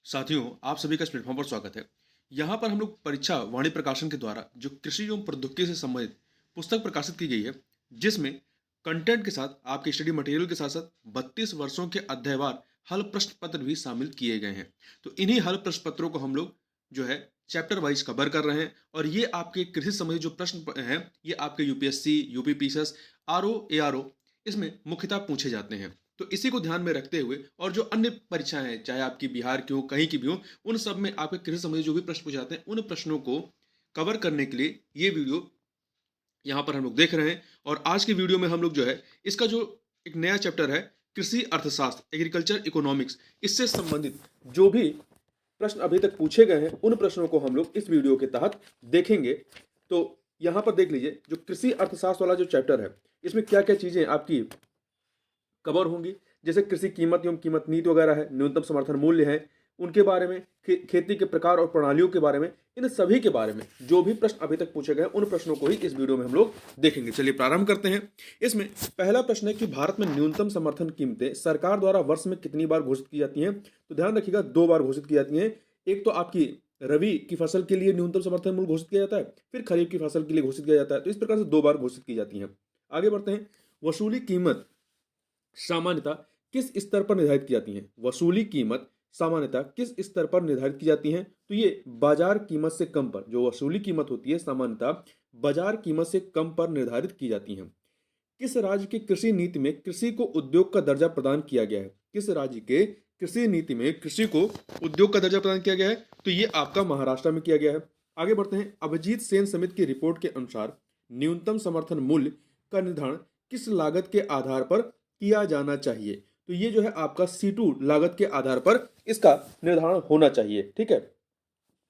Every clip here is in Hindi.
साथियों, आप सभी का इस प्लेटफॉर्म पर स्वागत है। यहाँ पर हम लोग परीक्षा वाणी प्रकाशन के द्वारा जो कृषि एवं प्रौद्योगिकी से संबंधित पुस्तक प्रकाशित की गई है, जिसमें कंटेंट के साथ आपके स्टडी मटेरियल के साथ साथ 32 वर्षों के अध्यायवार हल प्रश्न पत्र भी शामिल किए गए हैं। तो इन्हीं हल प्रश्न पत्रों को हम लोग जो है चैप्टर वाइज कवर कर रहे हैं और ये आपके कृषि संबंधित जो प्रश्न हैं, ये आपके यूपीएससी, यूपीपीसीएस, आरओ, एआरओ इसमें मुख्यतः पूछे जाते हैं। तो इसी को ध्यान में रखते हुए और जो अन्य परीक्षाएं हैं, चाहे आपकी बिहार की हो, कहीं की भी हो, उन सब में आपके कृषि संबंधी जो भी प्रश्न पूछे जाते हैं, उन प्रश्नों को कवर करने के लिए ये वीडियो यहाँ पर हम लोग देख रहे हैं। और आज की वीडियो में हम लोग जो है इसका जो एक नया चैप्टर है, कृषि अर्थशास्त्र, एग्रीकल्चर इकोनॉमिक्स, इससे संबंधित जो भी प्रश्न अभी तक पूछे गए हैं, उन प्रश्नों को हम लोग इस वीडियो के तहत देखेंगे। तो यहाँ पर देख लीजिए, जो कृषि अर्थशास्त्र वाला जो चैप्टर है, इसमें क्या क्या चीजें आपकी कवर होंगी। जैसे कृषि कीमत एवं कीमत नीति वगैरह है, न्यूनतम समर्थन मूल्य है, उनके बारे में, खेती के प्रकार और प्रणालियों के बारे में, इन सभी के बारे में जो भी प्रश्न अभी तक पूछे गए उन प्रश्नों को ही इस वीडियो में हम लोग देखेंगे। चलिए प्रारंभ करते हैं। इसमें पहला प्रश्न है कि भारत में न्यूनतम समर्थन कीमतें सरकार द्वारा वर्ष में कितनी बार घोषित की जाती हैं। तो ध्यान रखिएगा, 2 बार घोषित की जाती हैं। एक तो आपकी रबी की फसल के लिए न्यूनतम समर्थन मूल्य घोषित किया जाता है, फिर खरीफ की फसल के लिए घोषित किया जाता है। तो इस प्रकार से 2 बार घोषित की जाती हैं। आगे बढ़ते हैं। वसूली कीमत सामान्यतः किस स्तर पर निर्धारित की जाती हैं। वसूली कीमत सामान्यतः किस स्तर पर निर्धारित की जाती हैं। तो ये बाजार कीमत से कम पर, जो वसूली कीमत होती है सामान्यतः बाजार कीमत से कम पर निर्धारित की जाती हैं। किस राज्य की कृषि नीति में कृषि को उद्योग का दर्जा प्रदान किया गया है। किस राज्य के कृषि नीति में कृषि को उद्योग का दर्जा प्रदान किया गया है। तो ये आपका महाराष्ट्र में किया गया है। आगे बढ़ते हैं। अभिजीत सेन समिति की रिपोर्ट के अनुसार न्यूनतम समर्थन मूल्य का निर्धारण किस लागत के आधार पर किया जाना चाहिए। तो ये जो है आपका C2 लागत के आधार पर इसका निर्धारण होना चाहिए। ठीक है,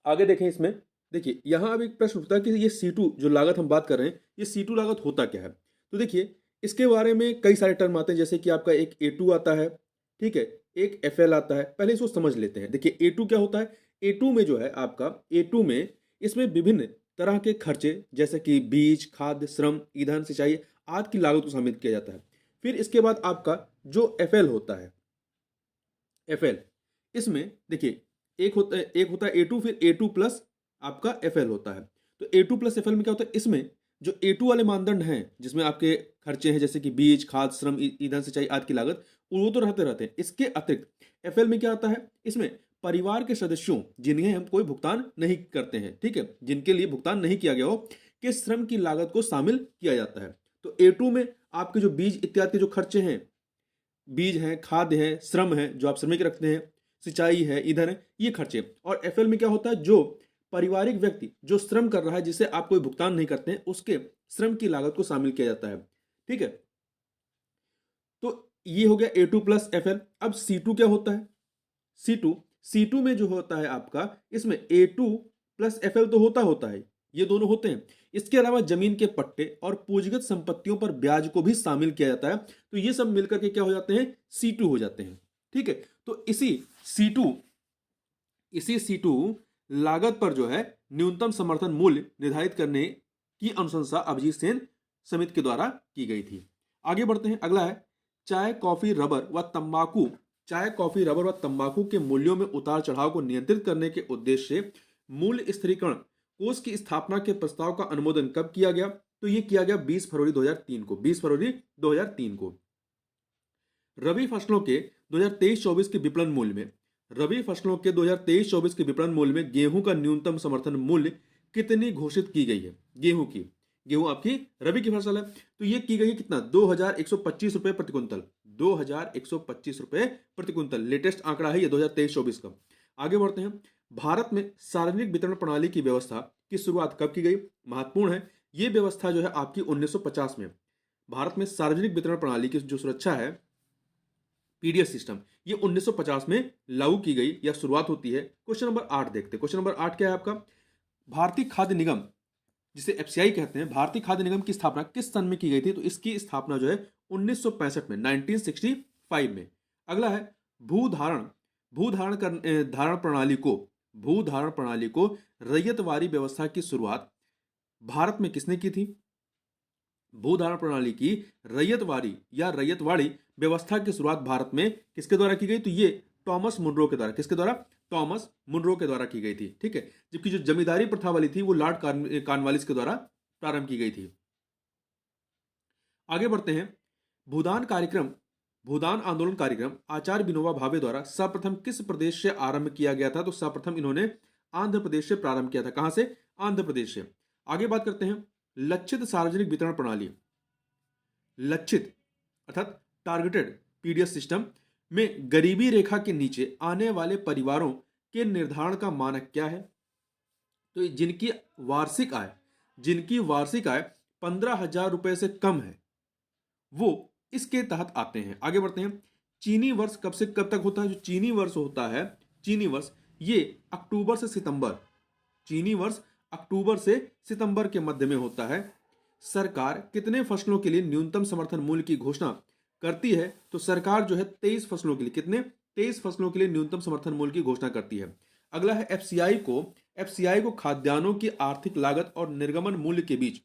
आगे देखें। इसमें देखिए, यहां अब एक प्रश्न उठता है कि ये C2 जो लागत हम बात कर रहे हैं, ये C2 लागत होता क्या है। तो देखिए, इसके बारे में कई सारे टर्म आते हैं, जैसे कि आपका एक A2 आता है, ठीक है, एक FL आता है। पहले इसको समझ लेते हैं। देखिए A2 क्या होता है। A2 में जो है आपका A2 में इसमें विभिन्न तरह के खर्चे, जैसे कि बीज, खाद्य, श्रम, ईंधन, सिंचाई आदि की लागत को शामिल किया जाता है। फिर इसके बाद आपका जो FL होता है, FL, इसमें देखिए एक होता है A2, फिर A2 प्लस आपका FL होता है। तो A2 प्लस FL में क्या होता है, इसमें जो A2 वाले मानदंड हैं, जिसमें आपके खर्चे हैं जैसे कि बीज, खाद, श्रम, ईंधन, सिंचाई आदि की लागत, वो तो रहते हैं। इसके अतिरिक्त FL में क्या आता है, इसमें परिवार के सदस्यों जिन्हें हम कोई भुगतान नहीं करते हैं, ठीक है, जिनके लिए भुगतान नहीं किया गया हो, के श्रम की लागत को शामिल किया जाता है। तो A2 में आपके जो बीज इत्यादि के जो खर्चे हैं, बीज हैं, खाद्य है, श्रम है, जो आप श्रमिक रखते हैं, सिंचाई है, ईंधन है, ये खर्चे। और FL में क्या होता है, जो पारिवारिक व्यक्ति जो श्रम कर रहा है, जिसे आप कोई भुगतान नहीं करते हैं, उसके श्रम की लागत को शामिल किया जाता है। ठीक है, तो ये हो गया A2 प्लस FL। अब C2 क्या होता है। C2 में जो होता है आपका, इसमें A2 प्लस FL तो होता है, ये दोनों होते हैं। इसके अलावा जमीन के पट्टे और पूंजीगत संपत्तियों पर ब्याज को भी शामिल किया जाता है। तो ये सब मिलकर के क्या हो जाते हैं, C2 हो जाते हैं। ठीक है, तो इसी C2 लागत पर जो है न्यूनतम समर्थन मूल्य निर्धारित करने की अनुशंसा अभिजीत सेन समिति के द्वारा की गई थी। आगे बढ़ते हैं। अगला है चाय, कॉफी, रबर व तंबाकू के मूल्यों में उतार चढ़ाव को नियंत्रित करने के उद्देश्य से मूल्य स्थिरीकरण कोष की स्थापना के प्रस्ताव का अनुमोदन कब किया गया। तो यह किया गया 20 फरवरी 2003 को। रबी फसलों के 2023-24 के विपणन मूल्य में गेहूं का न्यूनतम समर्थन मूल्य कितनी घोषित की गई है। गेहूं आपकी रबी की फसल है, तो ये की गई है कितना, 2125 रुपए प्रति क्विंटल। 2125 रुपए प्रति क्विंटल लेटेस्ट आंकड़ा है ये 2023-24 का। आगे बढ़ते हैं। भारत में सार्वजनिक वितरण प्रणाली की व्यवस्था की शुरुआत कब की गई। महत्वपूर्ण है, ये व्यवस्था जो है आपकी 1950 में भारत में सार्वजनिक वितरण प्रणाली की जो सुरक्षा है, पीडीएस सिस्टम, ये 1950 में लागू की गई या शुरुआत होती है। क्वेश्चन नंबर 8 देखते हैं। क्वेश्चन नंबर 8 क्या है आपका, भारतीय खाद्य निगम जिसे FCI कहते हैं, भारतीय खाद्य निगम की स्थापना किस सन में की गई थी। तो इसकी स्थापना जो है 1965 में, 1965 में। अगला है भूधारण प्रणाली को रैयतवारी व्यवस्था की शुरुआत भारत में किसने की थी। भूधारण प्रणाली की रैयतवारी या रैयतवाड़ी व्यवस्था की शुरुआत भारत में किसके द्वारा की गई। तो ये टॉमस मुनरो के द्वारा, किसके द्वारा? टॉमस मुनरो के द्वारा की गई थी, ठीक है। जबकि जो जमींदारी प्रथा वाली थी वो लॉर्ड कॉर्नवालिस के द्वारा प्रारंभ की गई थी। आगे बढ़ते हैं। भूदान कार्यक्रम, भूदान आंदोलन कार्यक्रम आचार्य विनोबा भावे द्वारा सर्वप्रथम किस प्रदेश से आरंभ किया गया था? तो सर्वप्रथम इन्होंने आंध्र प्रदेश से प्रारंभ किया था। कहां से? आंध्र प्रदेश से। आगे बात करते हैं लक्षित सार्वजनिक वितरण प्रणाली, लक्षित अर्थात टारगेटेड पीडीएस सिस्टम में गरीबी रेखा के नीचे आने वाले परिवारों के निर्धारण का मानक क्या है? तो जिनकी वार्षिक आय 15,000 रुपए से कम है वो इसके तहत आते हैं। आगे बढ़ते हैं। चीनी वर्ष कब से कब तक होता है? जो चीनी वर्ष होता है, चीनी वर्ष ये अक्टूबर से सितंबर, चीनी वर्ष अक्टूबर से सितंबर के मध्य में होता है। सरकार कितने फसलों के लिए न्यूनतम समर्थन मूल्य की घोषणा करती है? तो सरकार जो है 23 फसलों के लिए, कितने? 23 फसलों के लिए न्यूनतम समर्थन मूल्य की घोषणा करती है। अगला है एफसीआई को खाद्यान्नों की आर्थिक लागत और निर्गमन मूल्य के बीच,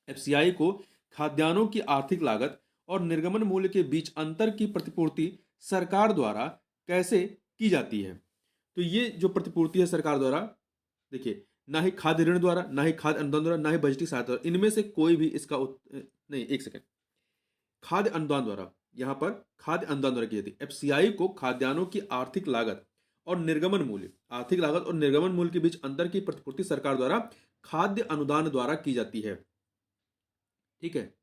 एफसीआई को खाद्यान्नों की आर्थिक लागत और निर्गमन मूल्य के बीच अंतर की प्रतिपूर्ति सरकार द्वारा कैसे की जाती है? तो ये जो प्रतिपूर्ति है सरकार द्वारा, देखिए, ना ही खाद्य ऋण द्वारा, ना ही खाद्य अनुदान द्वारा, ना ही बजटीय सहायता द्वारा, इनमें से कोई भी इसका नहीं, एक सेकंड, खाद्य अनुदान द्वारा, यहां पर खाद्य अनुदान द्वारा की जाती है। एफसीआई को खाद्यान्नों की आर्थिक लागत और निर्गमन मूल्य, आर्थिक लागत और निर्गमन मूल्य के बीच अंतर की प्रतिपूर्ति सरकार द्वारा खाद्य अनुदान द्वारा की जाती है, ठीक है।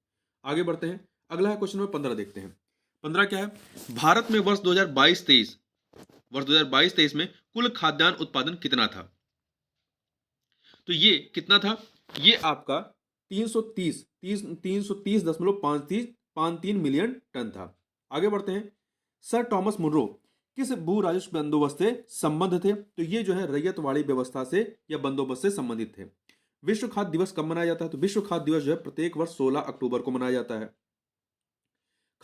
आगे बढ़ते हैं। अगला है क्वेश्चन नंबर 15, देखते हैं। 15 क्या है? भारत में वर्ष 2022-23 में कुल खाद्यान्न उत्पादन कितना था? तो ये कितना था? ये आपका 330.53 मिलियन टन था। आगे बढ़ते हैं। सर टॉमस मुनरो किस भू राजस्व बंदोबस्त से संबंध थे? तो ये जो है रैयतवाड़ी व्यवस्था से या बंदोबस्त से संबंधित थे। विश्व खाद्य दिवस कब मनाया जाता है? तो विश्व खाद्य दिवस जो है प्रत्येक वर्ष 16 अक्टूबर को मनाया जाता है।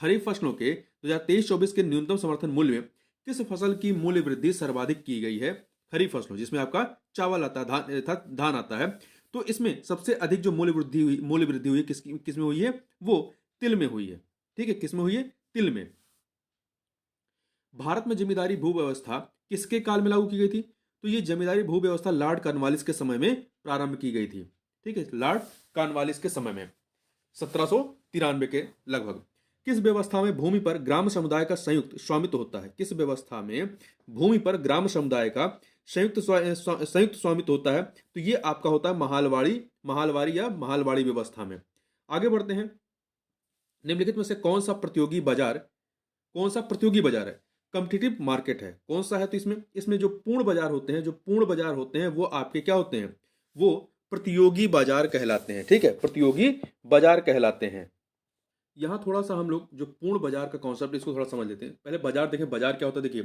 खरीफ फसलों के 2023-24 के न्यूनतम समर्थन मूल्य में किस फसल की मूल्य वृद्धि सर्वाधिक की गई है? खरीफ फसलों, जिसमें आपका चावल आता है, धान आता है। तो इसमें सबसे अधिक जो मूल्य वृद्धि हुई किसमें हुई है? वो तिल में हुई है, ठीक है। किसमें हुई है? तिल में। भारत में जमींदारी भू व्यवस्था किसके काल में लागू की गई थी? तो ये जमींदारी भू व्यवस्था लॉर्ड कॉर्नवालिस के समय में प्रारंभ की गई थी, ठीक है। लॉर्ड कॉर्नवालिस के समय में 1793 के लगभग। किस व्यवस्था में भूमि पर ग्राम समुदाय का संयुक्त स्वामित्व होता है? किस व्यवस्था में भूमि पर ग्राम समुदाय का संयुक्त स्वामित्व होता है? तो ये आपका होता है महालवाड़ी व्यवस्था में। आगे बढ़ते हैं। निम्नलिखित में से कौन सा प्रतियोगी बाजार है? कॉम्पिटिटिव मार्केट है। कौन सा है? तो इसमें जो पूर्ण बाजार होते हैं वो आपके क्या होते हैं? वो प्रतियोगी बाजार कहलाते हैं, ठीक है। प्रतियोगी बाजार कहलाते हैं। यहां थोड़ा सा हम लोग जो पूर्ण बाजार का कॉन्सेप्ट इसको थोड़ा समझ लेते हैं। पहले बाजार देखें, बाजार क्या होता है? देखिए,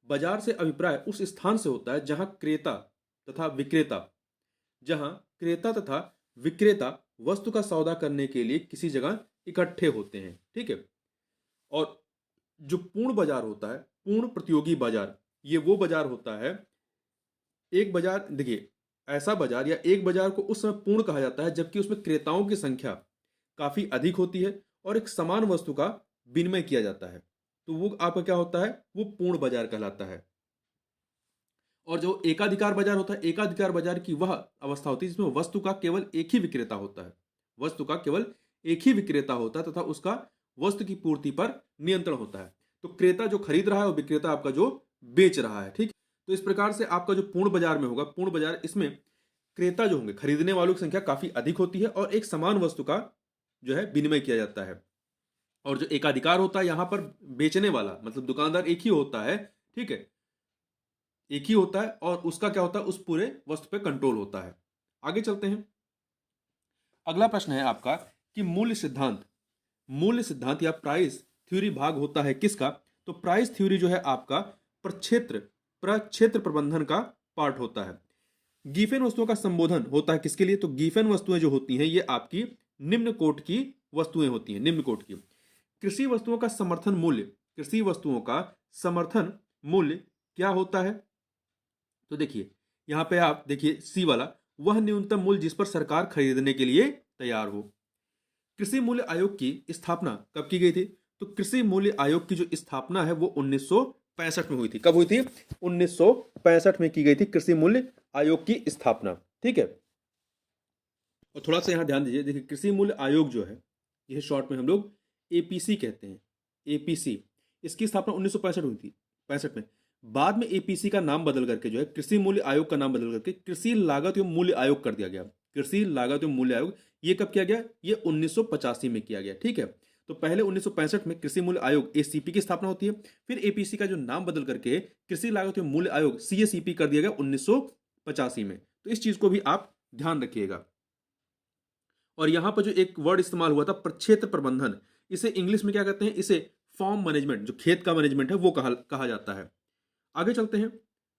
बाजार से अभिप्राय उस स्थान से होता है जहां क्रेता तथा विक्रेता वस्तु का सौदा करने के लिए किसी जगह इकट्ठे होते हैं, ठीक है। और जो पूर्ण बाजार होता है, पूर्ण प्रतियोगी बाजार, ये वो बाजार होता है, एक बाजार, देखिए, ऐसा बाजार या एक बाजार को उस समय पूर्ण कहा जाता है जबकि उसमें क्रेताओं की संख्या काफी अधिक होती है और एक समान वस्तु का विनिमय किया जाता है। तो वो आपका क्या होता है? वो पूर्ण बाजार कहलाता है। और जो एकाधिकार बाजार होता है, एकाधिकार बाजार की वह अवस्था होती है जिसमें वस्तु का केवल एक ही विक्रेता होता है तथा उसका वस्तु की पूर्ति पर नियंत्रण होता है। तो क्रेता जो खरीद रहा है और विक्रेता आपका जो बेच रहा है, ठीक। तो इस प्रकार से आपका जो पूर्ण बाजार में होगा, पूर्ण बाजार, इसमें क्रेता जो होंगे, खरीदने वालों की संख्या काफी अधिक होती है और एक समान वस्तु का जो है विनिमय किया जाता है। और जो एकाधिकार होता है, यहां पर बेचने वाला मतलब दुकानदार एक ही होता है, ठीक है, एक ही होता है और उसका क्या होता है? उस पूरे वस्तु पे कंट्रोल होता है। आगे चलते हैं। अगला प्रश्न है आपका कि मूल्य सिद्धांत या प्राइस थ्योरी भाग होता है किसका? तो प्राइस थ्योरी जो है आपका प्रक्षेत्र प्रबंधन का पार्ट होता है। गिफेन वस्तुओं का संबोधन होता है किसके लिए? तो गिफेन वस्तुएं जो होती हैं ये आपकी निम्न कोट की वस्तुएं होती हैं, निम्न कोट की। कृषि वस्तुओं का समर्थन मूल्य क्या होता है? तो देखिए, यहां पे आप देखिए सी वाला, वह न्यूनतम मूल्य जिस पर सरकार खरीदने के लिए तैयार हो। कृषि मूल्य आयोग की स्थापना कब की गई थी? तो कृषि मूल्य आयोग की जो स्थापना है वो 19 1965 में हुई थी। कब हुई थी? 1965 में की गई थी कृषि मूल्य आयोग की स्थापना। ठीक है, और थोड़ा सा यहाँ ध्यान दीजिए, देखिए कृषि मूल्य आयोग जो है, यह शॉर्ट में हम लोग एपीसी कहते हैं, एपीसी। इसकी स्थापना 1965 हुई थी, 65 में। बाद में एपीसी का नाम बदल करके जो है कृषि मूल्य आयोग का नाम बदल करके कृषि लागत एवं मूल्य आयोग कर दिया गया। कृषि लागत एवं मूल्य आयोग ये कब किया गया? ये 1985 में किया गया। ठीक है, तो पहले 1965 में कृषि मूल्य आयोग एसीपी की स्थापना होती है, फिर एपीसी का जो नाम बदल करके कृषि लागत एवं मूल्य आयोग सीएसीपी कर दिया गया 1985 में। तो इस चीज को भी आप ध्यान रखिएगा। और यहां पर जो एक वर्ड इस्तेमाल हुआ था प्रक्षेत्र प्रबंधन, इसे इंग्लिश में क्या कहते हैं? इसे फार्म मैनेजमेंट, जो खेत का मैनेजमेंट है वो कहा जाता है। आगे चलते हैं,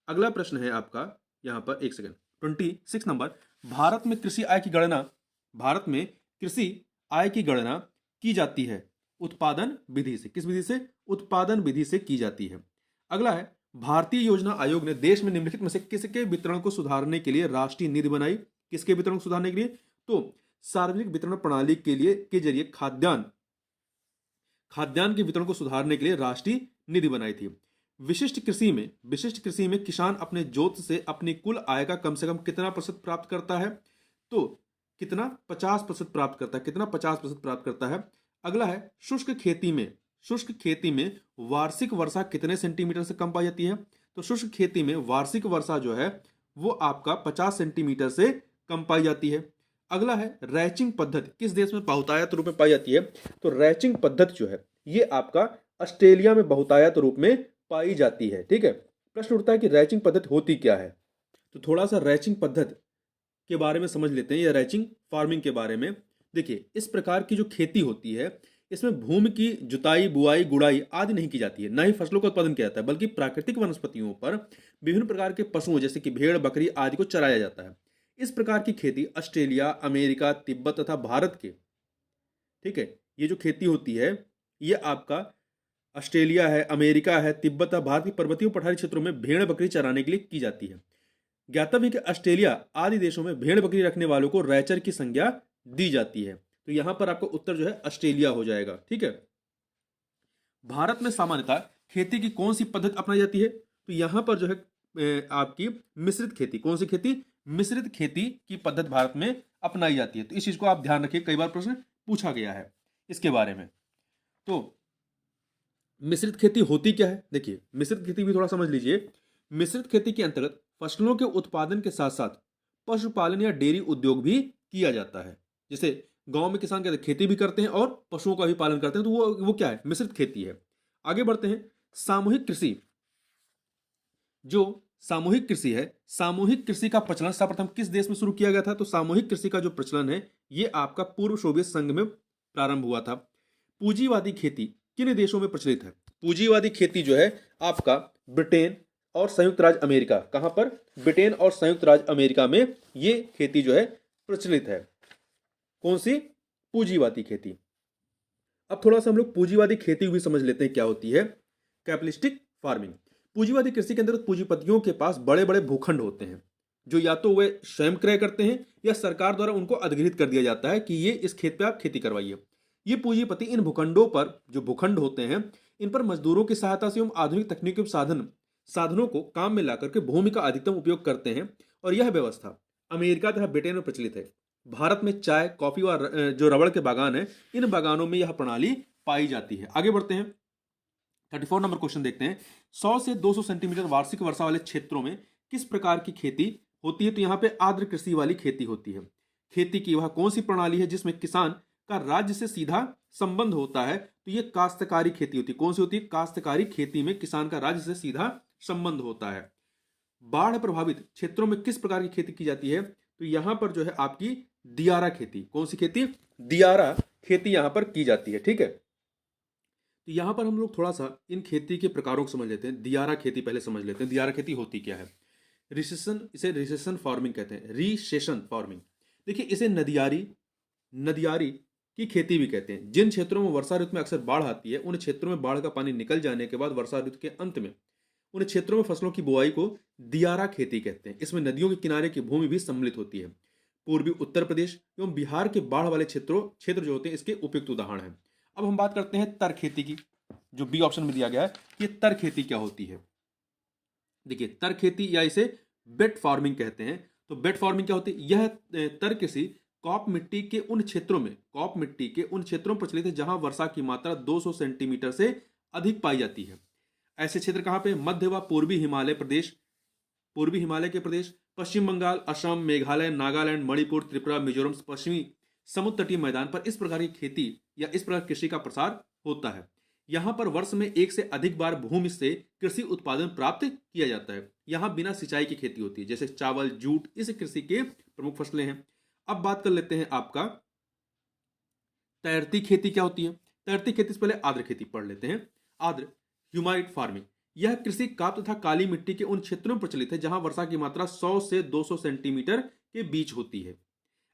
अगला प्रश्न है आपका यहां पर, एक सेकंड, 26 नंबर। भारत में कृषि आय की गणना, भारत में कृषि आय की गणना की जाती है उत्पादन विधि से। किस विधि से? उत्पादन विधि से की जाती है। अगला है, भारतीय योजना आयोग ने देश में निम्नलिखित में से किसके वितरण को सुधारने के लिए राष्ट्रीय निधि बनाई? किसके वितरण को सुधारने के लिए? तो सार्वजनिक वितरण प्रणाली के जरिए खाद्यान्न के वितरण को सुधारने के लिए राष्ट्रीय निधि बनाई थी। विशिष्ट कृषि में किसान अपने जोत से अपनी कुल आय का कम से कम कितना प्रतिशत प्राप्त करता है? तो कितना? 50% प्राप्त करता है। कितना? 50% प्राप्त करता है। अगला है, शुष्क खेती में वार्षिक वर्षा कितने सेंटीमीटर से कम पाई जाती है? तो शुष्क खेती में वार्षिक वर्षा जो है वो आपका 50 सेंटीमीटर से कम पाई जाती है। अगला है, रैचिंग पद्धति किस देश में बहुतायत रूप में पाई जाती है? तो रैचिंग पद्धति जो है ये आपका ऑस्ट्रेलिया में बहुतायत रूप में पाई जाती है। ठीक है, प्रश्न उठता है कि रैचिंग पद्धति होती क्या है? तो थोड़ा सा रैचिंग पद्धति के बारे में समझ लेते हैं, या रैचिंग फार्मिंग के बारे में। देखिए, इस प्रकार की जो खेती होती है इसमें भूमि की जुताई, बुआई, गुड़ाई आदि नहीं की जाती है, न ही फसलों का उत्पादन किया जाता है, बल्कि प्राकृतिक वनस्पतियों पर विभिन्न प्रकार के पशुओं जैसे कि भेड़, बकरी आदि को चराया जाता है। इस प्रकार की खेती ऑस्ट्रेलिया, अमेरिका, तिब्बत तथा भारत के, ठीक है, ये जो खेती होती है ये आपका ऑस्ट्रेलिया है, अमेरिका है, तिब्बत है, भारत के पर्वतीय पठारी क्षेत्रों में भेड़ बकरी चराने के लिए की जाती है। ज्ञातव्य है कि ऑस्ट्रेलिया आदि देशों में भेड़ बकरी रखने वालों को रैचर की संज्ञा दी जाती है। तो यहां पर आपका उत्तर जो है ऑस्ट्रेलिया हो जाएगा। ठीक है, भारत में सामान्यतः खेती की कौन सी पद्धति अपनाई जाती है? तो यहां पर जो है आपकी मिश्रित खेती। कौन सी खेती? मिश्रित खेती की पद्धति भारत में अपनाई जाती है। तो इस चीज को आप ध्यान रखिए, कई बार प्रश्न पूछा गया है इसके बारे में। तो मिश्रित खेती होती क्या है? देखिए, मिश्रित खेती भी थोड़ा समझ लीजिए। मिश्रित खेती के अंतर्गत फसलों के उत्पादन के साथ साथ पशुपालन या डेयरी उद्योग भी किया जाता है। जैसे गांव में किसान कहते खेती भी करते हैं और पशुओं का भी पालन करते हैं, तो वो क्या है? मिश्रित खेती है। आगे बढ़ते हैं, सामूहिक कृषि। जो सामूहिक कृषि है, सामूहिक कृषि का प्रचलन सर्वप्रथम किस देश में शुरू किया गया था? तो सामूहिक कृषि का जो प्रचलन है ये आपका पूर्व सोवियत संघ में प्रारंभ हुआ था। पूंजीवादी खेती किन देशों में प्रचलित है? पूंजीवादी खेती जो है आपका ब्रिटेन और संयुक्त राज्य अमेरिका। कहां पर? ब्रिटेन और संयुक्त राज्य अमेरिका में ये खेती जो है प्रचलित है। कौन सी? पूंजीवादी खेती। अब थोड़ा सा हम लोग पूंजीवादी खेती भी समझ लेते हैं क्या होती है। Capitalistic farming. पूंजीवादी कृषि के अंदर पूंजीपतियों के पास बड़े बड़े भूखंड होते हैं जो या तो वे स्वयं क्रय करते हैं या सरकार द्वारा उनको अधिग्रहित कर दिया जाता है कि ये इस खेत पे आप खेती करवाइए। ये पूंजीपति इन भूखंडों पर, जो भूखंड होते हैं, इन पर मजदूरों की सहायता से एवं आधुनिक तकनीकी साधनों को काम में लाकर के भूमि का अधिकतम उपयोग करते हैं। और यह व्यवस्था अमेरिका तथा ब्रिटेन में प्रचलित है। भारत में चाय, कॉफी और जो रबड़ के बागान है, इन बागानों में यह प्रणाली पाई जाती है। आगे बढ़ते हैं, 34 नंबर क्वेश्चन देखते हैं। 100 से 200 सेंटीमीटर वार्षिक वर्षा वाले क्षेत्रों में किस प्रकार की खेती होती है? तो यहाँ पे आर्द्र कृषि वाली खेती होती है। खेती की वह कौन सी प्रणाली है जिसमें किसान का राज्य से सीधा संबंध होता है? तो ये काश्तकारी खेती होती है। कौन सी होती है? काश्तकारी खेती में किसान का राज्य से सीधा संबंध होता है। बाढ़ प्रभावित क्षेत्रों में किस प्रकार की खेती की जाती है? तो यहां पर जो है आपकी दियारा खेती। कौन सी खेती? दियारा खेती यहां पर की जाती है। ठीक है, तो यहां पर हम लोग थोड़ा सा इन खेती के प्रकारों को समझ लेते हैं। दियारा खेती पहले समझ लेते हैं। दियारा खेती होती क्या है? इसे रिसेशन फार्मिंग कहते हैं। Recession farming. देखिए, इसे नदियारी की खेती भी कहते हैं। जिन क्षेत्रों में वर्षा ऋतु में अक्सर बाढ़ आती है, उन क्षेत्रों में बाढ़ का पानी निकल जाने के बाद वर्षा ऋतु के अंत में उन क्षेत्रों में फसलों की बुआई को दियारा खेती कहते हैं। इसमें नदियों के किनारे की भूमि भी सम्मिलित होती है। पूर्वी उत्तर प्रदेश एवं बिहार के बाढ़ वाले क्षेत्र जो होते हैं इसके उपयुक्त उदाहरण हैं। अब हम बात करते हैं तर खेती की। जो बी ऑप्शन में दिया गया है, ये तर खेती क्या होती है। देखिए तर खेती या इसे बेड फार्मिंग कहते हैं। तो बेड फार्मिंग क्या होती है, यह तर कृषि कॉप मिट्टी के उन क्षेत्रों में प्रचलित है जहां वर्षा की मात्रा 200 सेंटीमीटर से अधिक पाई जाती है। ऐसे क्षेत्र कहां पे, मध्य व पूर्वी हिमालय के प्रदेश, पश्चिम बंगाल, असम, मेघालय, नागालैंड, मणिपुर, त्रिपुरा, मिजोरम, पश्चिमी समुद्र तटीय मैदान पर इस प्रकार की खेती या इस प्रकार कृषि का प्रसार होता है। यहाँ पर वर्ष में एक से अधिक बार भूमि से कृषि उत्पादन प्राप्त किया जाता है। यहाँ बिना सिंचाई की खेती होती है, जैसे चावल, जूट, इस कृषि के प्रमुख फसलें हैं। अब बात कर लेते हैं आपका तैरती खेती क्या होती है। तैरती खेती से पहले आर्द्र खेती पढ़ लेते हैं। आर्द्र ह्यूमाइड फार्मिंग, यह कृषि काप तथा काली मिट्टी के उन क्षेत्रों में प्रचलित है जहां वर्षा की मात्रा 100 से 200 सेंटीमीटर के बीच होती है।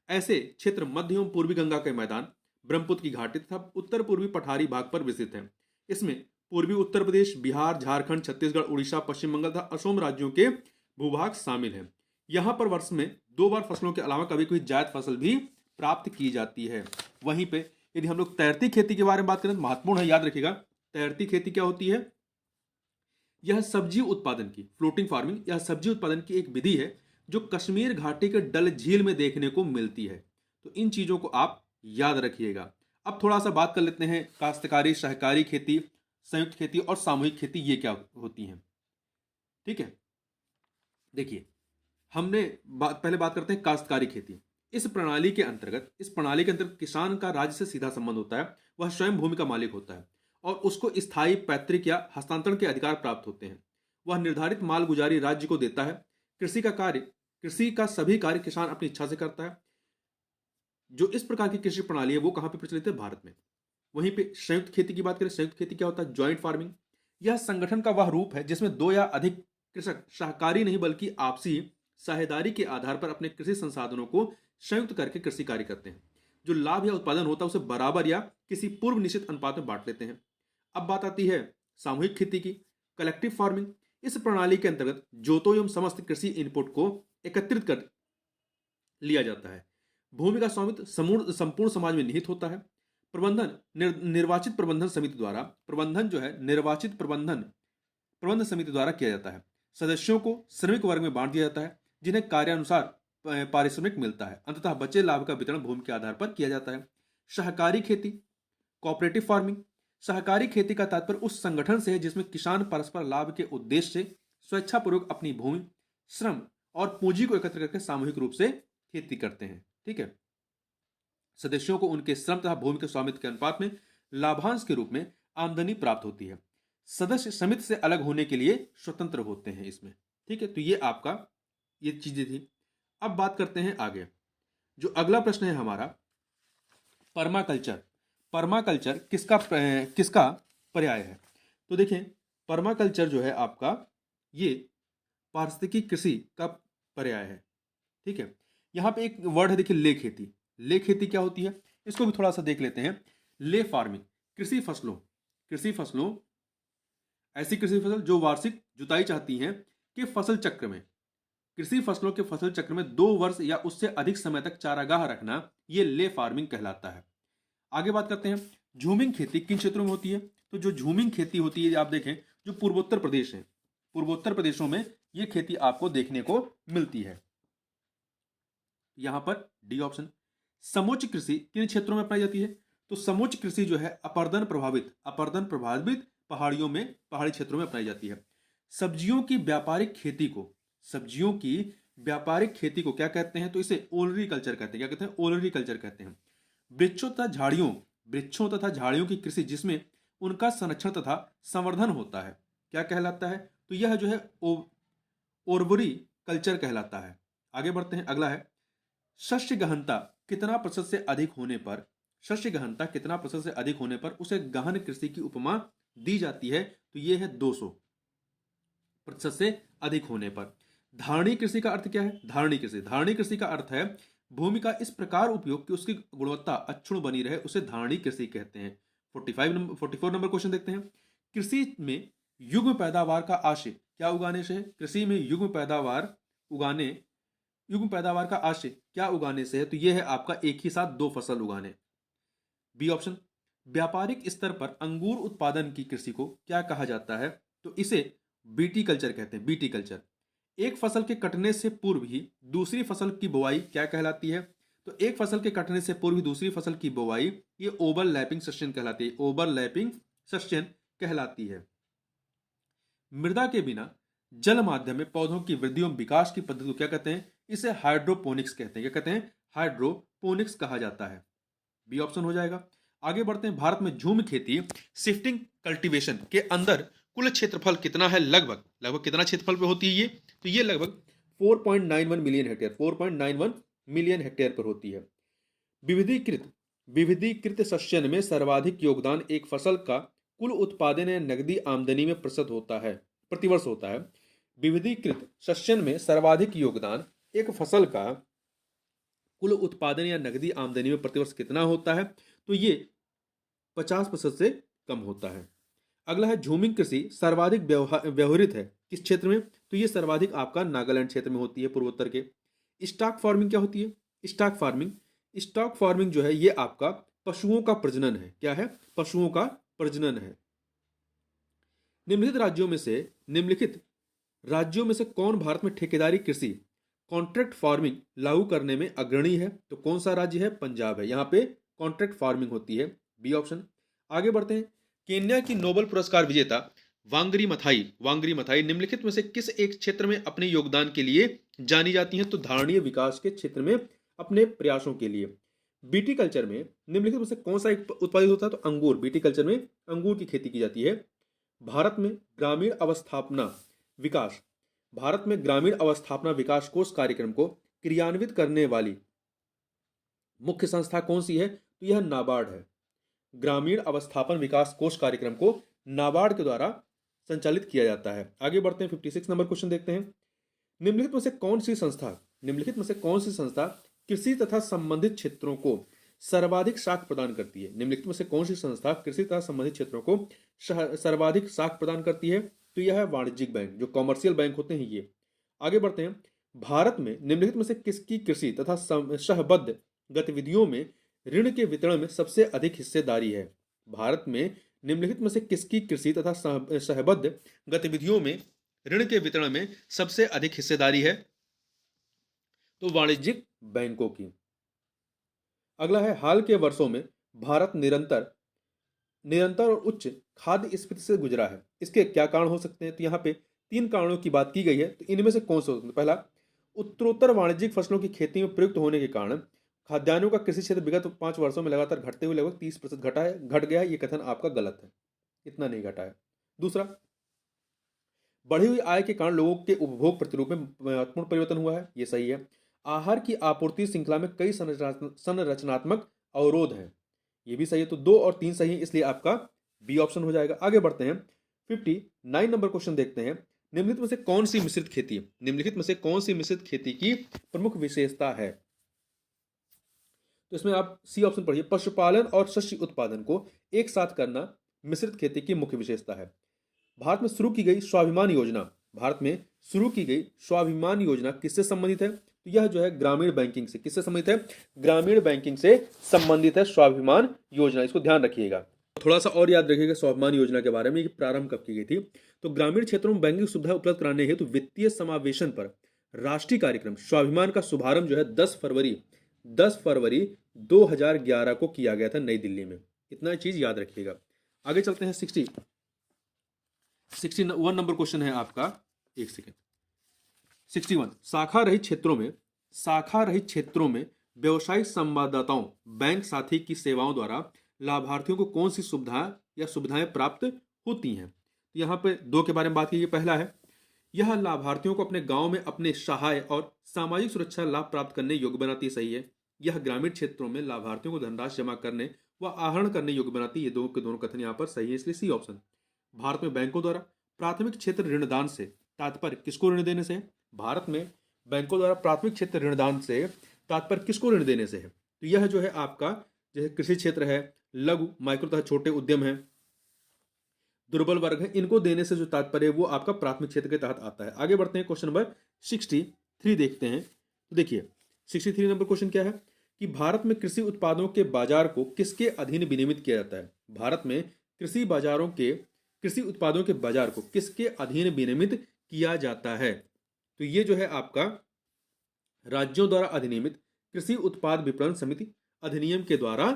ऐसे क्षेत्र मध्य एवं पूर्वी गंगा के मैदान, ब्रह्मपुत्र की घाटी तथा उत्तर पूर्वी पठारी भाग पर विस्तृत है। इसमें पूर्वी उत्तर प्रदेश, बिहार, झारखंड, छत्तीसगढ़, उड़ीसा, पश्चिम बंगाल तथा असम राज्यों के भूभाग शामिल हैं। यहाँ पर वर्ष में 2 बार फसलों के अलावा कभी कोई जायद फसल भी प्राप्त की जाती है। वहीं पे यदि हम लोग तैरती खेती के बारे में बात करें तो महत्वपूर्ण है, याद रखिएगा तैरती खेती क्या होती है। यह सब्जी उत्पादन की, फ्लोटिंग फार्मिंग, यह सब्जी उत्पादन की एक विधि है जो कश्मीर घाटी के डल झील में देखने को मिलती है। तो इन चीजों को आप याद रखिएगा। अब थोड़ा सा बात कर लेते हैं काश्तकारी, सहकारी खेती, संयुक्त खेती और सामूहिक खेती ये क्या होती हैं। ठीक है, देखिए पहले बात करते हैं काश्तकारी खेती। इस प्रणाली के अंतर्गत किसान का राज्य से सीधा संबंध होता है। वह स्वयं भूमि का मालिक होता है और उसको स्थायी, पैतृक या हस्तांतरण के अधिकार प्राप्त होते हैं। वह निर्धारित मालगुजारी राज्य को देता है। कृषि का सभी कार्य किसान अपनी इच्छा से करता है। जो इस प्रकार की कृषि प्रणाली है वो कहां पे प्रचलित है, भारत में। वहीं पे संयुक्त खेती की बात करें, संयुक्त खेती क्या होता है, ज्वाइंट फार्मिंग। यह संगठन का वह रूप है जिसमें 2 या अधिक कृषक सहकारी नहीं बल्कि आपसी साझेदारी के आधार पर अपने कृषि संसाधनों को संयुक्त करके कृषि कार्य करते हैं। जो लाभ या उत्पादन होता है उसे बराबर या किसी पूर्व निश्चित अनुपात में बांट लेते हैं। अब बात आती है सामूहिक खेती की, कलेक्टिव फार्मिंग। इस प्रणाली के अंतर्गत जोतों एवं समस्त कृषि इनपुट को एकत्रित कर लिया जाता है। भूमि का स्वामित्व संपूर्ण समाज में निहित होता है। निर्वाचित प्रबंधन समिति द्वारा प्रबंधन समिति द्वारा किया जाता है। सदस्यों को श्रमिक वर्ग में बांट दिया जाता है जिन्हें कार्यानुसार पारिश्रमिक मिलता है। अंततः बचे लाभ का वितरण भूमि के आधार पर किया जाता है। सहकारी खेती, कोऑपरेटिव फार्मिंग। सहकारी खेती का तात्पर्य उस संगठन से है जिसमें किसान परस्पर लाभ के उद्देश्य से स्वेच्छापूर्वक अपनी भूमि, श्रम और पूंजी को एकत्र करके सामूहिक रूप से खेती करते हैं। ठीक है, सदस्यों को उनके श्रम तथा भूमि के स्वामित्व के अनुपात में लाभांश के रूप में आमदनी प्राप्त होती है। सदस्य समिति से अलग होने के लिए स्वतंत्र होते हैं इसमें। ठीक है, तो ये आपका ये चीजें थी। अब बात करते हैं आगे। जो अगला प्रश्न है हमारा, पर्माकल्चर। पर्माकल्चर किसका पर्याय है। तो देखें पर्माकल्चर जो है आपका ये पारिस्थितिकी कृषि का पर्याय है। ठीक है, यहां पे एक वर्ड है, देखिए ले खेती। ले खेती क्या होती है इसको भी थोड़ा सा देख लेते हैं। ले फार्मिंग, ऐसी कृषि फसल जो वार्षिक जुताई चाहती हैं कि फसल चक्र में, कृषि फसलों के फसल चक्र में 2 वर्ष या उससे अधिक समय तक चारागाह रखना, ये ले फार्मिंग कहलाता है। आगे बात करते हैं झूमिंग खेती किन क्षेत्रों में होती है। तो जो झूमिंग खेती होती है आप देखें जो पूर्वोत्तर प्रदेश है, पूर्वोत्तर प्रदेशों में ये खेती आपको देखने को मिलती है। यहां पर डी ऑप्शन। समोच्च कृषि किन क्षेत्रों में अपनाई जाती है। तो समोच्च कृषि जो है अपर्दन प्रभावित पहाड़ी क्षेत्रों में अपनाई जाती है। सब्जियों की व्यापारिक खेती को क्या कहते हैं, तो इसे ओलरी कल्चर कहते हैं। क्या कहते हैं, ओलरी कल्चर कहते हैं। वृक्षों तथा झाड़ियों की कृषि जिसमें उनका संरक्षण तथा संवर्धन होता है, क्या कहलाता है, तो यह जो है ओर्बरी कल्चर कहलाता है। आगे बढ़ते हैं, अगला है शस्य गहनता कितना प्रतिशत से अधिक होने पर उसे गहन कृषि की उपमा दी जाती है। तो यह है 200% से अधिक होने पर। धारणी कृषि का अर्थ क्या है। धारणी कृषि का अर्थ है भूमि का इस प्रकार उपयोग कि उसकी गुणवत्ता अक्षुण्ण बनी रहे, उसे धारणी कृषि कहते हैं। 44 नंबर क्वेश्चन देखते हैं। कृषि में युग्म पैदावार का आशय क्या उगाने से है। कृषि में युग्म पैदावार का आशय क्या उगाने से है, तो यह है आपका एक ही साथ 2 फसल उगाने। B option. व्यापारिक स्तर पर अंगूर उत्पादन की कृषि को क्या कहा जाता है? तो इसे बीटी कल्चर कहते हैं, बीटी कल्चर। एक फसल के कटने से पूर्व ही दूसरी फसल की बुवाई क्या कहलाती है? तो एक फसल के कटने से पूर्व ही दूसरी फसल की बुवाई ये ओवरलैपिंग सस्टेन कहलाती है, ओवरलैपिंग सस्टेन कहलाती है। मृदा के बिना जल माध्यम में पौधों की वृद्धि एवं विकास की पद्धति को क्या कहते हैं? इसे हाइड्रोपोनिक्स कहते हैं। क्या कहते हैं? हाइड्रोपोनिक्स कहा जाता है। बी ऑप्शन हो जाएगा। आगे बढ़ते हैं। भारत में झूम खेती शिफ्टिंग कल्टीवेशन के अंदर कुल क्षेत्रफल कितना है? लगभग लगभग कितना क्षेत्रफल पे होती है ये? तो ये लगभग 4.91 मिलियन हेक्टेयर, 4.91 मिलियन हेक्टेयर पर होती है। विविधीकृत विविधीकृत सस्यन में सर्वाधिक योगदान एक फसल का कुल उत्पादन या नगदी आमदनी में प्रतिवर्ष होता है। विविधीकृत सस्यन में सर्वाधिक योगदान एक फसल का कुल उत्पादन या नगदी आमदनी में प्रतिवर्ष कितना होता है? तो ये 50% से कम होता है। अगला है झूमिंग कृषि सर्वाधिक व्यवहृत है किस क्षेत्र में? तो ये सर्वाधिक आपका नागालैंड क्षेत्र में होती है, पूर्वोत्तर के। स्टॉक फार्मिंग क्या होती है? स्टॉक फार्मिंग जो है ये आपका पशुओं का प्रजनन है। क्या है? पशुओं का प्रजनन है। निम्नलिखित राज्यों में से कौन भारत में ठेकेदारी कृषि कॉन्ट्रैक्ट फार्मिंग लागू करने में अग्रणी है? तो कौन सा राज्य है? पंजाब है। यहाँ पे कॉन्ट्रैक्ट फार्मिंग होती है, बी ऑप्शन। आगे बढ़ते हैं। केन्या की नोबेल पुरस्कार विजेता वांगरी मथाई निम्नलिखित में से किस एक क्षेत्र में अपने योगदान के लिए जानी जाती हैं? तो धारणीय विकास के क्षेत्र में अपने प्रयासों के लिए। बीटी कल्चर में निम्नलिखित में से कौन सा उत्पादित होता है? तो अंगूर। बीटी कल्चर में अंगूर की खेती की जाती है। भारत में ग्रामीण अवस्थापना विकास कोष कार्यक्रम को क्रियान्वित करने वाली मुख्य संस्था कौन सी है? तो यह नाबार्ड है। ग्रामीण अवस्थापन विकास कोष कार्यक्रम को नाबार्ड के द्वारा संचालित किया जाता है। आगे बढ़ते हैं। 56 नंबर क्वेश्चन देखते हैं। निम्नलिखित में से कौन सी संस्था कृषि तथा संबंधित क्षेत्रों को सर्वाधिक साख प्रदान करती है? निम्नलिखित में से कौन सी संस्था कृषि तथा संबंधित क्षेत्रों को सर्वाधिक साख प्रदान करती है? तो यह है वाणिज्यिक बैंक, जो कॉमर्शियल बैंक होते हैं ये। आगे बढ़ते हैं। भारत में निम्नलिखित में से किसकी कृषि तथा सहबद्ध गतिविधियों में ऋण के वितरण में सबसे अधिक हिस्सेदारी है? भारत में निम्नलिखित में से किसकी कृषि तथा सहबद्ध गतिविधियों में ऋण के वितरण में सबसे अधिक हिस्सेदारी है? तो वाणिज्यिक बैंकों की। अगला है। हाल के वर्षों में भारत निरंतर और उच्च खाद्य स्फीति से गुजरा है। इसके क्या कारण हो सकते हैं? तो यहाँ पे 3 कारणों की बात की गई है। तो इनमें से कौन से? पहला, उत्तरोत्तर वाणिज्यिक फसलों की खेती में प्रयुक्त होने के कारण खाद्यान्नों का कृषि क्षेत्र विगत 5 वर्षों में लगातार घटते हुए लगभग 30% घट गया है। ये कथन आपका गलत है, इतना नहीं घटा है। दूसरा, बढ़ी हुई आय के कारण लोगों के उपभोग प्रतिरूप में महत्वपूर्ण परिवर्तन हुआ है। ये सही है। आहार की आपूर्ति श्रृंखला में कई संरचनात्मक अवरोध हैं। ये भी सही है। तो 2 और 3 सही है, इसलिए आपका बी ऑप्शन हो जाएगा। आगे बढ़ते हैं। 59 नंबर क्वेश्चन देखते हैं। निम्नलिखित में से कौन सी मिश्रित खेती की प्रमुख विशेषता है? तो इसमें आप सी ऑप्शन पढ़िए। पशुपालन और शस्य उत्पादन को एक साथ करना मिश्रित खेती की मुख्य विशेषता है। भारत में शुरू की गई स्वाभिमान योजना किससे संबंधित है? तो यह जो है ग्रामीण बैंकिंग से। किससे संबंधित है? ग्रामीण बैंकिंग से संबंधित है स्वाभिमान योजना। इसको ध्यान रखिएगा। थोड़ा सा और याद रखिएगा स्वाभिमान योजना के बारे में। प्रारंभ कब की गई थी? तो ग्रामीण क्षेत्रों में बैंकिंग सुविधा उपलब्ध कराने हेतु वित्तीय समावेशन पर राष्ट्रीय कार्यक्रम स्वाभिमान का शुभारंभ जो है 10 फरवरी 2011 को किया गया था नई दिल्ली में। इतना चीज याद रखिएगा। आगे चलते हैं। 61 नंबर क्वेश्चन है आपका। 61, शाखा रहित क्षेत्रों में व्यवसायिक संवाददाताओं बैंक साथी की सेवाओं द्वारा लाभार्थियों को कौन सी सुविधाएं प्राप्त होती हैं? तो यहाँ पे 2 के बारे में बात की। पहला है, यह लाभार्थियों को अपने गांव में अपने सहाय और सामाजिक सुरक्षा लाभ प्राप्त करने योग्य बनाती है। सही है। यह ग्रामीण क्षेत्रों में लाभार्थियों को धनराशि जमा करने व आहरण करने योग्य बनाती है। ये दोनों कथन यहाँ पर सही है, इसलिए सी ऑप्शन। भारत में बैंकों द्वारा प्राथमिक क्षेत्र ऋणदान से तात्पर्य किसको ऋण देने से है? भारत में बैंकों द्वारा प्राथमिक क्षेत्र ऋणदान से तात्पर्य किसको ऋण देने से है? तो यह जो है आपका जैसे कृषि क्षेत्र है, लघु माइक्रो तथा छोटे उद्यम है, दुर्बल वर्ग है, इनको देने से जो तात्पर्य है वो आपका प्राथमिक क्षेत्र के तहत आता है। आगे बढ़ते हैं। क्वेश्चन नंबर 63 देखते हैं। तो देखिए 63 नंबर क्वेश्चन क्या है कि भारत में कृषि उत्पादों के बाजार को किसके अधीन विनियमित किया जाता है? भारत में कृषि उत्पादों के बाजार को किसके अधीन विनियमित किया जाता है? तो ये जो है आपका राज्यों द्वारा अधिनियमित कृषि उत्पाद विपणन समिति अधिनियम के द्वारा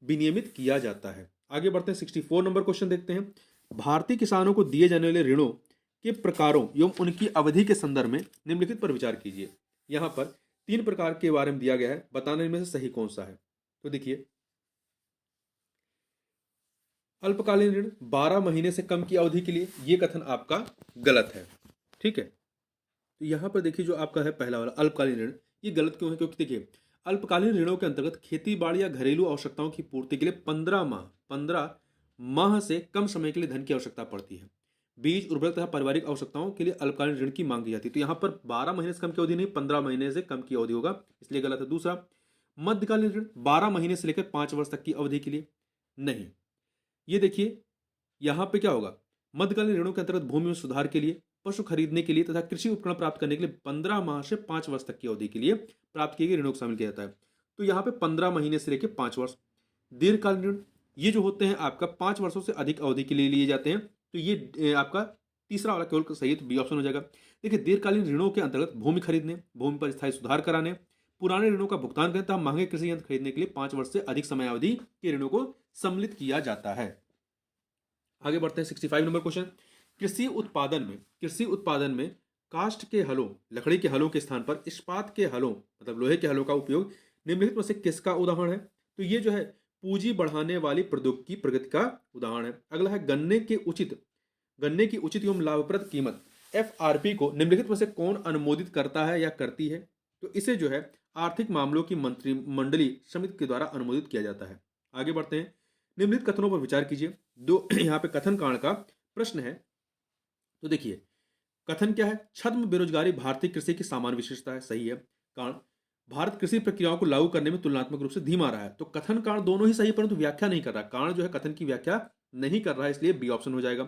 विनियमित किया जाता है। आगे बढ़ते हैं, 64 नंबर क्वेश्चन देखते हैं। भारतीय किसानों को दिए जाने वाले ऋणों के प्रकारों एवं उनकी अवधि के संदर्भ में निम्नलिखित पर विचार कीजिए। यहां पर 3 प्रकार के बारे में दिया गया है, बताने में से सही कौन सा है? तो देखिए, अल्पकालीन ऋण 12 महीने से कम की अवधि के लिए, ये कथन आपका गलत है। ठीक है, तो यहां पर देखिए जो आपका है पहला वाला अल्पकालीन ऋण, ये गलत क्यों है? क्योंकि देखिए अल्पकालीन ऋणों के अंतर्गत खेती बाड़ी या घरेलू आवश्यकताओं की पूर्ति के लिए 15 माह से कम समय के लिए धन की आवश्यकता पड़ती है। बीज उर्वरक तथा पारिवारिक आवश्यकताओं के लिए अल्पकालीन ऋण की मांग की जाती है। तो यहाँ पर 12 महीने से कम की अवधि नहीं, 15 महीने से कम की अवधि होगा, इसलिए गलत है। दूसरा, मध्यकालीन ऋण 12 महीने से लेकर 5 वर्ष तक की अवधि के लिए नहीं। ये देखिए यहाँ पे क्या होगा, मध्यकालीन ऋणों के अंतर्गत भूमि में सुधार के लिए, पशु खरीदने के लिए तथा कृषि उपकरण प्राप्त करने के लिए 15 माह से 5 वर्ष तक की अवधि के लिए प्राप्त किए गए ऋणों को शामिल किया जाता है। तो यहाँ पे 15 महीने से लेकर 5 वर्ष। दीर्घकालीन ऋण ये जो होते हैं आपका 5 वर्षों से अधिक अवधि के लिए लिए जाते हैं। तो ये आपका तीसरा वाला केवल सही है, तो बी ऑप्शन हो जाएगा। देखिए दीर्घकालीन ऋणों के अंतर्गत भूमि खरीदने, भूमि पर स्थायी सुधार कराने, पुराने ऋणों का भुगतान करने तथा महंगे कृषि यंत्र खरीदने के लिए 5 वर्ष से अधिक समय अवधि के ऋणों को सम्मिलित किया जाता है। आगे बढ़ते हैं, 65 नंबर क्वेश्चन। कृषि उत्पादन में काष्ठ के हलों, लकड़ी के हलों के स्थान पर इस्पात के हलों मतलब लोहे के हलों का उपयोग निम्नलिखित में से किसका उदाहरण है? तो ये जो है पूंजी बढ़ाने वाली प्रौद्योगिकी की प्रगति का उदाहरण है। अगला है गन्ने की उचित एवं लाभप्रद कीमत FRP को निम्नलिखित में से कौन अनुमोदित करता है या करती है? तो इसे जो है आर्थिक मामलों की मंत्रिमंडलीय समिति के द्वारा अनुमोदित किया जाता है। आगे बढ़ते हैं, निम्नलिखित कथनों पर विचार कीजिए। दो यहाँ पे कथन कांड का प्रश्न है। तो देखिए कथन क्या है? छद्म बेरोजगारी भारतीय कृषि की सामान्य विशेषता है, सही है। कारण, भारत कृषि प्रक्रियाओं को लागू करने में तुलनात्मक रूप से धीमा रहा है। तो कथन कारण दोनों ही सही, परंतु व्याख्या नहीं कर रहा। कारण जो है कथन की व्याख्या नहीं कर रहा है, इसलिए बी ऑप्शन हो जाएगा।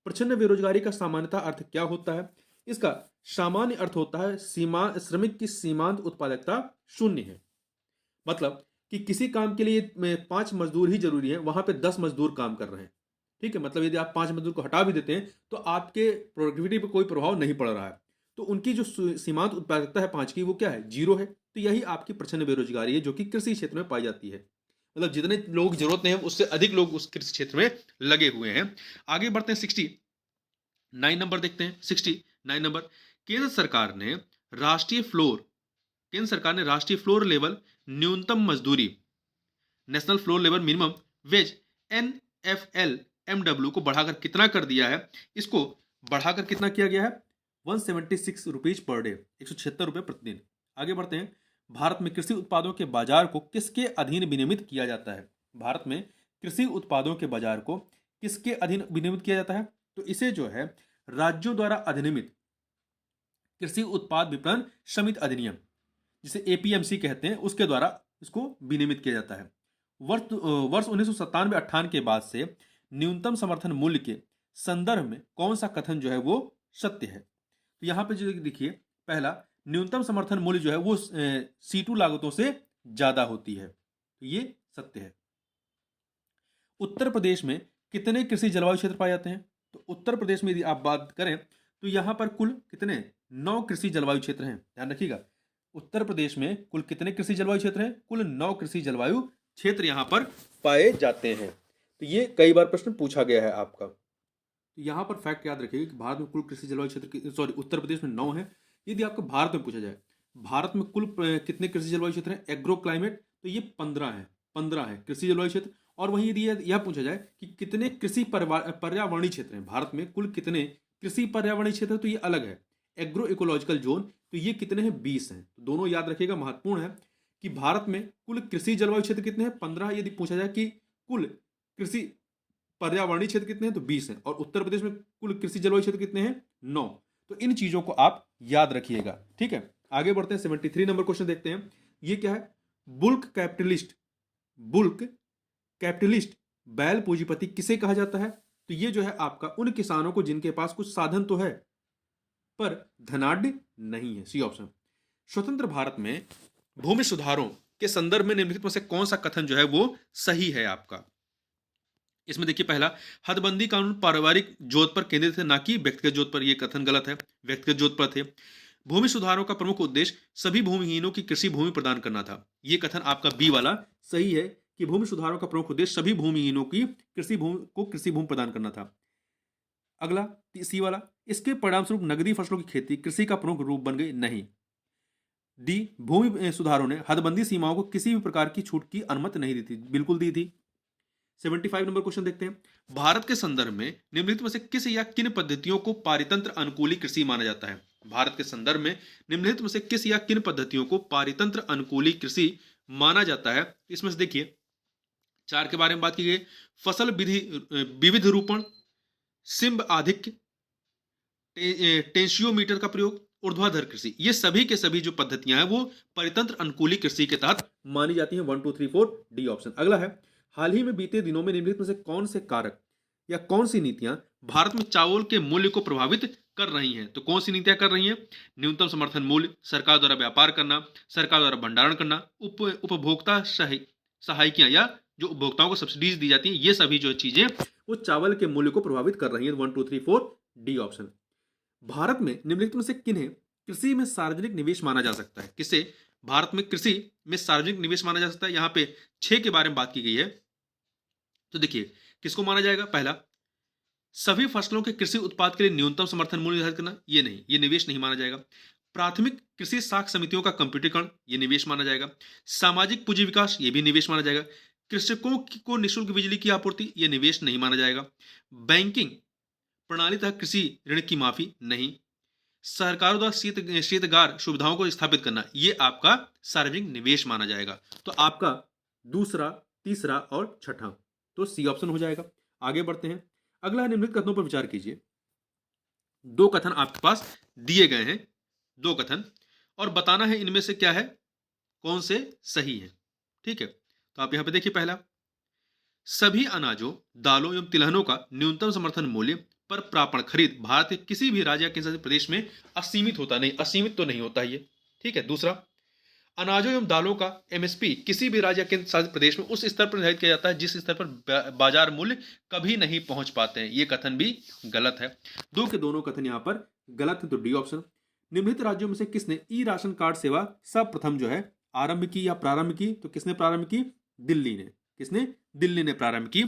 प्रच्छन्न बेरोजगारी का सामान्यतः अर्थ क्या होता है? इसका सामान्य अर्थ होता है श्रमिक की सीमांत उत्पादकता शून्य है। मतलब कि किसी काम के लिए 5 मजदूर ही जरूरी है, वहां पे 10 मजदूर काम कर रहे हैं। ठीक है, मतलब यदि आप 5 मजदूर को हटा भी देते हैं तो आपके प्रोडक्टिविटी पर कोई प्रभाव नहीं पड़ रहा है। तो उनकी जो सीमांत उत्पादकता है 5 की, वो क्या है? 0 है। तो यही आपकी प्रच्छन्न बेरोजगारी है, जो कि कृषि क्षेत्र में पाई जाती है। मतलब जितने लोग जरूरत नहीं है उससे अधिक लोग उस कृषि क्षेत्र में लगे हुए हैं। आगे बढ़ते हैं, 69 नंबर देखते हैं। 69 नंबर, केंद्र सरकार ने राष्ट्रीय फ्लोर लेवल न्यूनतम मजदूरी, national floor level minimum wage NFLMW को बढ़ाकर कितना कर दिया है? इसको बढ़ाकर कितना किया गया है? 176 रुपीज पर डे, 176 रुपये प्रतिदिन। आगे बढ़ते हैं, भारत में कृषि उत्पादों के बाजार को किसके अधीन विनियमित किया जाता है? भारत में कृषि उत्पादों के बाजार को किसके अधीन विनियमित किया जाता है? तो इसे जो है राज्यों द्वारा अधिनियमित कृषि उत्पाद विपणन समिति अधिनियम, जिसे APMC कहते हैं, उसके द्वारा इसको विनियमित किया जाता है। वर्ष 1997-98 के बाद से न्यूनतम समर्थन मूल्य के संदर्भ में कौन सा कथन जो है वो सत्य है? तो यहाँ पे जो देखिए, पहला, न्यूनतम समर्थन मूल्य जो है वो C2 लागतों से ज्यादा होती है, तो ये सत्य है। उत्तर प्रदेश में कितने कृषि जलवायु क्षेत्र पाए जाते हैं? तो उत्तर प्रदेश में यदि आप बात करें तो यहाँ पर कुल कितने? 9 कृषि जलवायु क्षेत्र हैं। ध्यान रखिएगा, उत्तर प्रदेश में कुल कितने कृषि जलवायु क्षेत्र हैं? कुल 9 कृषि जलवायु क्षेत्र यहाँ पर पाए जाते हैं। तो ये कई बार प्रश्न पूछा गया है आपका। तो यहाँ पर फैक्ट याद रखिएगा कि भारत में कुल कृषि जलवायु क्षेत्र उत्तर प्रदेश में 9 है। यदि आपको भारत में पूछा जाए भारत में कुल कितने कृषि जलवायु क्षेत्र हैं एग्रो क्लाइमेट, तो ये 15 है कृषि जलवायु क्षेत्र। और वहीं यदि यह पूछा जाए कि कितने कृषि पर्यावरणीय क्षेत्र हैं भारत में, कुल कितने कृषि पर्यावरणीय क्षेत्र, तो ये अलग है एग्रो इकोलॉजिकल जोन, तो ये कितने हैं? 20 हैं। तो दोनों याद रखिएगा, महत्वपूर्ण है कि भारत में कुल कृषि जलवायु क्षेत्र कितने हैं? 15। यदि पूछा जाए कि कुल कृषि पर्यावरणीय क्षेत्र कितने हैं, तो 20 हैं। और उत्तर प्रदेश में कुल कृषि जलवायु क्षेत्र कितने हैं? 9। तो इन चीजों को आप याद रखिएगा। ठीक है, आगे बढ़ते हैं, 73 नंबर क्वेश्चन देखते हैं। ये क्या है? बुल्क कैपिटलिस्ट बैल पूंजीपति किसे कहा जाता है? तो ये जो है आपका उन किसानों को जिनके पास कुछ साधन तो है पर धनाढ्य नहीं है, सी ऑप्शन। स्वतंत्र भारत में भूमि सुधारों के संदर्भ में निम्नलिखित में से कौन सा कथन जो है वो सही है आपका? इसमें देखिए पहला, हदबंदी कानून पारिवारिक जोत पर केंद्रित है ना कि व्यक्तिगत जोत पर। यह कथन गलत है, व्यक्तिगत जोत पर थे। भूमि सुधारों का प्रमुख उद्देश्य सभी भूमिहीनों की कृषि भूमि प्रदान करना था। यह कथन आपका बी वाला सही है कि भूमि सुधारों का प्रमुख उद्देश्य सभी भूमिहीनों की कृषि भूमि प्रदान करना था। अगला सी वाला, इसके परिणामस्वरूप नगदी फसलों की खेती कृषि का प्रमुख रूप बन गई। नहीं। डी, भूमि सुधारों ने हदबंदी सीमाओं को किसी भी प्रकार की छूट की अनुमति नहीं दी थी। बिल्कुल दी थी। 75 नंबर क्वेश्चन देखते हैं। भारत के संदर्भ में निम्नलिखित में से किस या किन पद्धतियों को पारितंत्र अनुकूली कृषि माना जाता है? भारत के संदर्भ में निम्नलिखित में से किस या किन पद्धतियों को पारितंत्र अनुकूली कृषि माना जाता है? इसमें से देखिए 4 के बारे में बात की गई। फसल विविध रूपण, सिंब आधिक्य, टेंशियोमीटर का प्रयोग, ऊर्ध्वाधर कृषि, ये सभी के सभी जो पद्धतियां हैं वो परितंत्र अनुकूली कृषि के तहत मानी जाती हैं। 1 2 3 4 डी ऑप्शन। अगला है, हाल ही में बीते दिनों में निम्नलिखित में से कौन से कारक या कौन सी नीतियां भारत में चावल के मूल्य को प्रभावित कर रही हैं? तो कौन सी नीतियां कर रही हैं? न्यूनतम समर्थन मूल्य, सरकार द्वारा व्यापार करना, सरकार द्वारा भंडारण करना, उपभोक्ता सहायकियां या जो उपभोक्ताओं को सब्सिडीज दी जाती हैं, ये सभी जो चीजें वो चावल के मूल्य को प्रभावित कर रही हैं। 1 2 3 4 डी ऑप्शन। भारत में निम्नलिखित में से किन्हें कृषि में सार्वजनिक निवेश माना जा सकता है? किसे भारत में कृषि में सार्वजनिक निवेश माना जा सकता है? यहां पे 6 के बारे में बात की गई है। तो देखिए किसको माना जाएगा। पहला, सभी फसलों के कृषि उत्पाद के लिए न्यूनतम समर्थन मूल्य निर्धारित करना, ये नहीं, ये निवेश नहीं माना जाएगा। प्राथमिक कृषि साख समितियों का कंप्यूटरीकरण, ये निवेश माना जाएगा। सामाजिक पूंजी विकास, ये भी निवेश माना जाएगा। कृषकों को निःशुल्क बिजली की आपूर्ति, ये निवेश नहीं माना जाएगा। बैंकिंग प्रणाली तथा कृषि ऋण की माफी, नहीं। सरकारों द्वारा शीतगार सुविधाओं को स्थापित करना, ये आपका सार्वजनिक निवेश माना जाएगा। तो आपका दूसरा, तीसरा और छठा, तो सी ऑप्शन हो जाएगा। आगे बढ़ते हैं। अगला निम्नलिखित कथनों पर विचार कीजिए। 2 कथन आपके पास दिए गए हैं, 2 कथन, और बताना है इनमें से क्या है, कौन से सही है। ठीक है, तो आप यहां पे देखिए। पहला, सभी अनाजों, दालों एवं तिलहनों का न्यूनतम समर्थन मूल्य पर प्रापण खरीद भारत के किसी भी राज्य या केंद्रशासित प्रदेश में असीमित होता नहीं, असीमित तो नहीं होता ये। ठीक है। दूसरा, अनाजों एवं दालों का एमएसपी किसी भी राज्य या केंद्र शासित प्रदेश में उस स्तर पर निर्धारित किया जाता है जिस स्तर पर बाजार मूल्य कभी नहीं पहुंच पाते हैं। ये कथन भी गलत है। 2 के दोनों कथन यहां पर गलत है, तो डी ऑप्शन। निम्नलिखित राज्यों में से किसने ई राशन कार्ड सेवा सर्वप्रथम जो है आरंभ की या प्रारंभ की? तो किसने प्रारंभ की? दिल्ली ने। किसने? दिल्ली ने प्रारंभ की।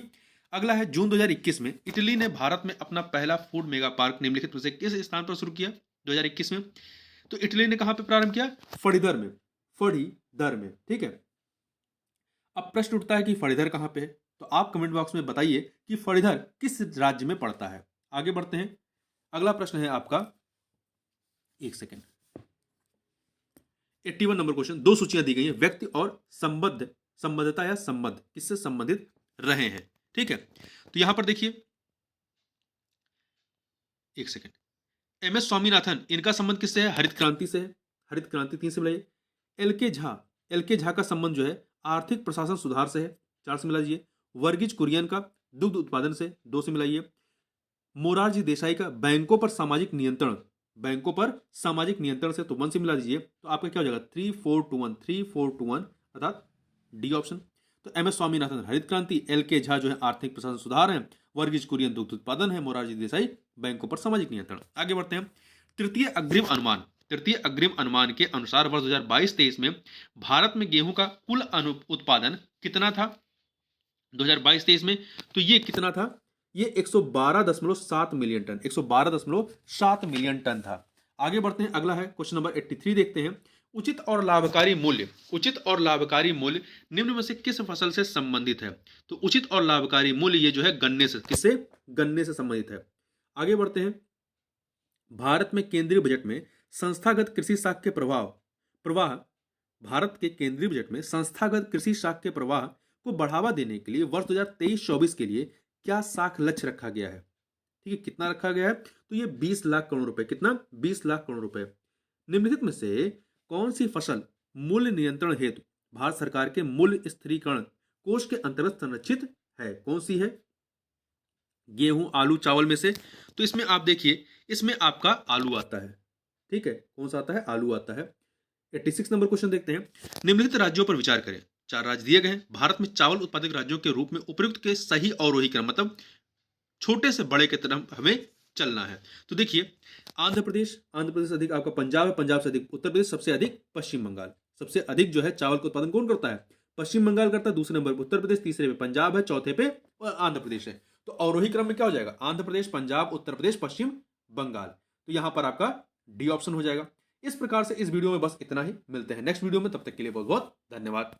अगला है, जून 2021 में इटली ने भारत में अपना पहला फूड मेगा पार्क निम्नलिखित में से किस स्थान पर शुरू किया? 2021 में। तो इटली ने कहां पे प्रारंभ किया? फणीधर में। फणीधर में। ठीक है। अब प्रश्न उठता है कि फणीधर कहां पे है? तो आप कमेंट बॉक्स में बताइए कि फणीधर किस राज्य में पड़ता है। आगे बढ़ते हैं। अगला प्रश्न है आपका, एक सेकेंड, 81 नंबर क्वेश्चन। 2 सूचियां दी गई हैं, व्यक्ति और संबद्धता या संबद्ध, किससे संबंधित रहे हैं। ठीक है। तो यहां पर देखिए, एक सेकेंड, एमएस स्वामीनाथन, इनका संबंध किससे है? हरित क्रांति से है। हरित क्रांति 3 से मिलाइए। एल के झा का संबंध जो है आर्थिक प्रशासन सुधार से है, 4 से मिला दीजिए। वर्गीज कुरियन का दुग्ध उत्पादन से, 2 से मिलाइए। मोरारजी देसाई का बैंकों पर सामाजिक नियंत्रण, बैंकों पर सामाजिक नियंत्रण से, तो 1 से मिला दीजिए। तो आपका क्या हो जाएगा? 3 4 2 1, 3 4 2 1, अर्थात डी ऑप्शन। तो एमएस स्वामीनाथन हरित क्रांति, एल के झा जो है आर्थिक प्रशासन सुधार है, वर्गीज कुरियन दुग्ध उत्पादन है, मोरारजी देसाई बैंकों पर सामाजिक नियंत्रण। आगे बढ़ते हैं। तृतीय अग्रिम अनुमान के अनुसार वर्ष 2022-23 में भारत में गेहूं का कुल उत्पादन कितना था 2022-23 में? तो ये कितना था? ये 112.7 मिलियन टन, 112.7 मिलियन टन था। आगे बढ़ते हैं। अगला है क्वेश्चन नंबर 83 देखते हैं। उचित और लाभकारी मूल्य निम्न में से किस फसल से संबंधित है? तो उचित और लाभकारी मूल्य ये जो है गन्ने से, किससे? गन्ने से संबंधित है। आगे बढ़ते हैं। भारत में केंद्रीय बजट में संस्थागत कृषि साख के प्रवाह भारत के केंद्रीय बजट में संस्थागत कृषि साख के प्रवाह को बढ़ावा देने के लिए वर्ष 2023-24 के लिए क्या साख लक्ष्य रखा गया है? ठीक है, कितना रखा गया है? तो ये 20 लाख करोड़ रुपए। कितना? 20 लाख करोड़ रुपए। निम्नलिखित में से कौन सी फसल मूल्य नियंत्रण हेतु भारत सरकार के मूल्य स्थिरीकरण कोष के अंतर्गत संरक्षित है? कौन सी है? गेहूं, आलू, चावल में से? तो इसमें आप देखिए, इसमें आपका आलू आता है। ठीक है, कौन सा आता है? आलू आता है। 86 नंबर क्वेश्चन देखते हैं। निम्नलिखित राज्यों पर विचार करें। 4 राज्य दिए गए हैं। भारत में चावल उत्पादक राज्यों के रूप में उपयुक्त के सही अवरोही क्रम, मतलब छोटे से बड़े की तरफ हमें चलना है। तो देखिए, आंध्र प्रदेश से अधिक आपका पंजाब है, पंजाब से अधिक उत्तर प्रदेश, सबसे अधिक पश्चिम बंगाल। सबसे अधिक जो है चावल का उत्पादन कौन करता है? पश्चिम बंगाल करता है। दूसरे नंबर पर उत्तर प्रदेश, तीसरे पे पंजाब है, चौथे पे आंध्र प्रदेश है। तो अवरोही क्रम में क्या हो जाएगा? आंध्र प्रदेश, पंजाब, उत्तर प्रदेश, पश्चिम बंगाल। तो यहां पर आपका डी ऑप्शन हो जाएगा। इस प्रकार से इस वीडियो में बस इतना ही। मिलते हैं नेक्स्ट वीडियो में, तब तक के लिए बहुत बहुत धन्यवाद।